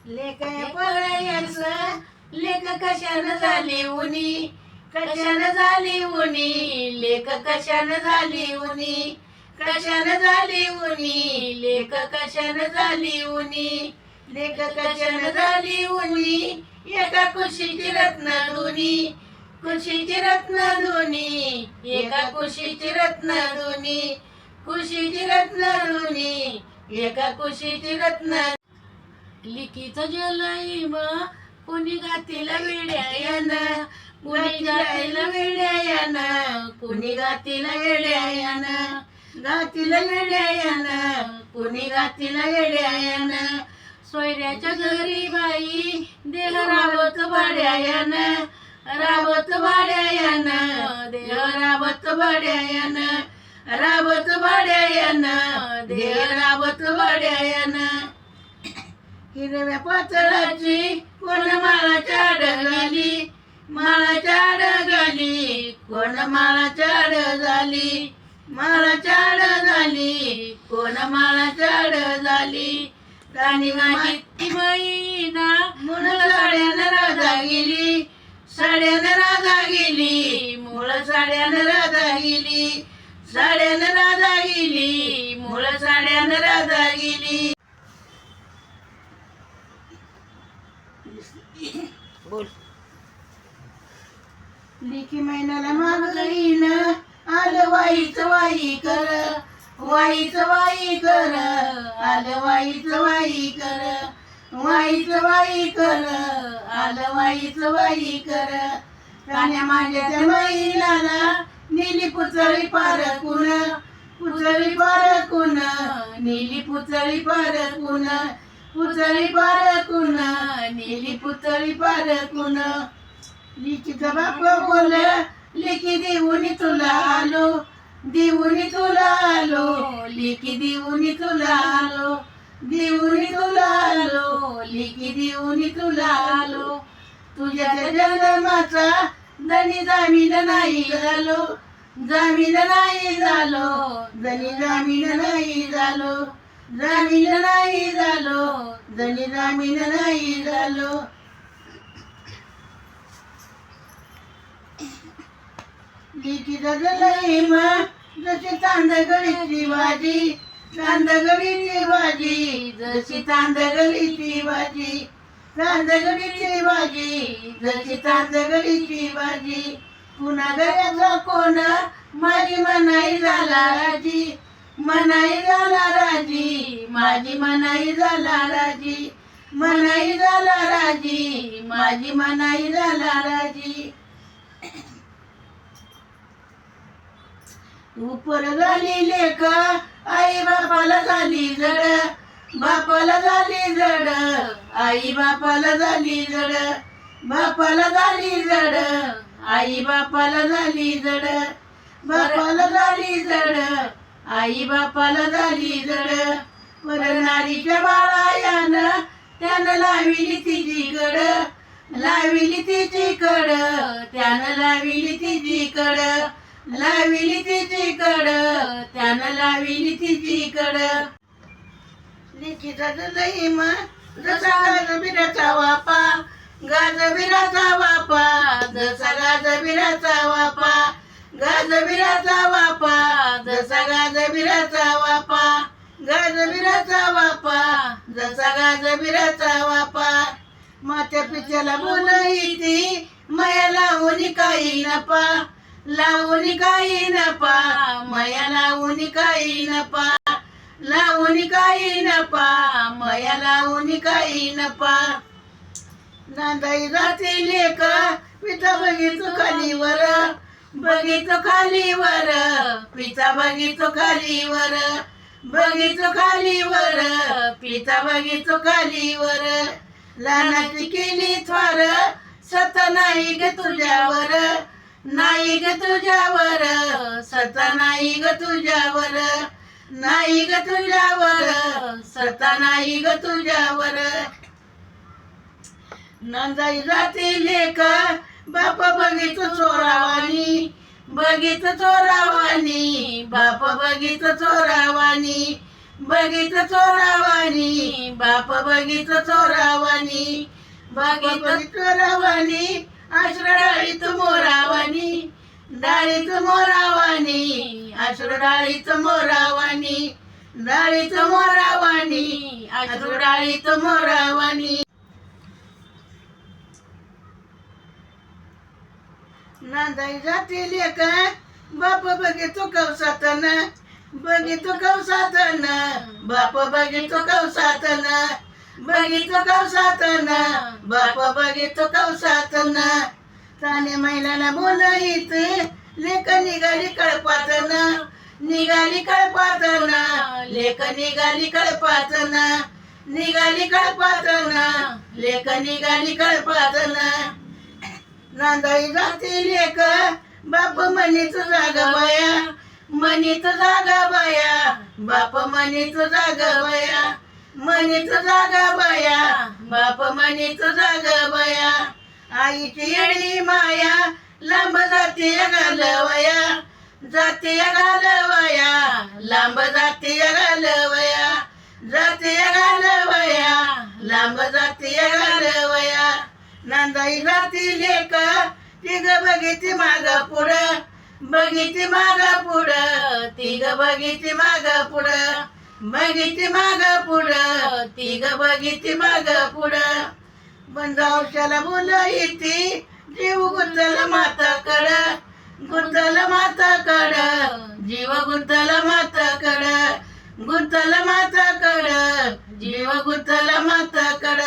लेक पळयस लेक कशानं झाली उनी, कशानं झाली उनी, लेक कशानं झाली उनी, कशानं झाली उनी, लेक कशानं झाली उनी, लेक कशानं झाली उनी. एका कुशीची रत्न दोनी, कुशीची रत्न दोनी, एका कुशीची रत्न दोनी, कुशीची रत्न दोनी, एका कुशीची रत्न. लिकीचं जलईम कुणी घातील वेड्यायन, कुणी घातील वेड्यायन, कुणी घातील वेड्यायन, घातील वेड्यायन, कुणी घातील वेड्यायन. सोयऱ्याच्या घरी बाई देह राबत भाड्यायन, राबत भाड्यायन, देह राबत भाड्यायन, राबत भाड्यायन, देह राबत भाड्यायन. हिरव्या पातळाची कोण माळाच्या आड झाली, माळाच्या आड झाली, कोण माळाच्या आड झाली, माळाच्या आड झाली, कोण माळाच्या आड झाली. राणी माझी ती बहीणा मूळ साड्यानं राधा गेली, साड्यानं राधा गेली, मूळ साड्यानं राधा गेली, साड्यानं राधा गेली, मूळ साड्यानं राधा गेली. बोल. लिखी महिन्याला मागईन आलं वाईच वाई कर, वाईच वाई कर, आलं वाईच वाई कर, वाईच वाई कर, आलं वाईच वाई कर. कान्या माझ्या महिन्याला नीली पुचळी पारकून, पुचळी पारकून, नीली पुचळी पारकून, पुतळी पारकून, नीली पुतळी पारकून. लिखीचा बाप बोल लिखी देऊनी तुला आलो, देऊनी तुला आलो, लिखी देऊनी तुला आलो, देऊनी तुला आलो, लिखी देऊनी तुला आलो. तुझ्या जन्माचा धनी जामीन नाही झालो, जामीन नाही झालो, धनी जामीन नाही झालो, जामीन नाही झालो, धनी जामीन नाही झालो. लिखीचा जलईम जशी तांदगडीची भाजी, तांदगडीची भाजी, जशी तांदगडीची भाजी, तांदगडीची भाजी, जशी तांदगडीची भाजी. पुन्हा गळ्याचा कोण माझी मनाई झाला राजी, मनाई झाला राजी, माझी मनाई झाला राजी, मनाई झाला राजी, माझी मनाई झाला राजी. उपर झाली लेक आई बापाला झाली जड, बापाला झाली जड, आई बापाला झाली जड, बापाला झाली जड, आई बापाला झाली जड, बापाला झाली जड, आई बापाला झाली जड. परनारीच्या बाळायानं त्यानं लाविली तिची कड, लाविली तिची कड, त्यानं लाविली तिची कड, लाविली तिची कड, त्यानं लाविली तिची कड. लिखीचा जलईम जसा गाजबिराचा वापा, गाजबिराचा वापा, जसा गाजबिराचा वापा, गाजबिराचा वापा, जसा गाजबिराचा वापा, गाजबिराचा वापा, जसा गाजबिराचा वापा. मात्या पित्याला बोलईती मया लावून काही नपा, लावून काही नपा, मया लावून काही नपा, लावून काही नपा, मया लावून काही नपा. नांदाई जाते लेक पिता बघितो खालीवर, बघितो खालीवर, पिता बघितो खालीवर, बघितो खालीवर, पिता बघितो खालीवर. लहानाची केली थोर सत नाही ग तुझ्यावर, नाही ग तुझ्यावर, सता नाही ग तुझ्यावर, नाही ग तुझ्यावर, सता नाही ग तुझ्यावर. नंदाई जाते लेक बाप बघितो चोरावानी, बघितो चोरावानी, बाप बघितो चोरावानी, बघित चोरावानी बाप बघित चोरावानी बघित चोरावानी अश्रू डाळीत मोरावानी डाळीत मोरावानी अश्रू डाळीत मोरावानी डाळीत मोरावानी अश्रू डाळीत मोरावानी नांदाई जाते लेका बाप बघितो कवसातन बघितो कवसातन बाप बघितो कवसातन बघितो कवसातन बाप बघितो कवसातन ताने महिलाला बोलईत लेक निघाली कळपातन निघाली कळपातन लेक निघाली कळपातन निघाली कळपातन लेक निघाली कळपातन नांदाई जाती लेक बाप म्हणीत जागा बाया म्हणीत जागा बाया बाप म्हणीत जागा बाया म्हणीत जागा बाया बाप म्हणीत जागा बाया आईची येडी माया लांब जाती घालवया जाती घालवया लांब जाती घालवया जाती घालवया लांब जाती घालवया नांदाई जाती लेक तिघ बघिती माग पुढं बघिती माग पुढं तिघ बघिती माग पुढं बघिती माग पुढं तिघ बघिती माग पुढं बंजावशाला बोलईती जीव गुंतल माताकड गुंतल माताकड जीव गुंतल माताकड गुंतल माताकड जीव गुंतल माताकड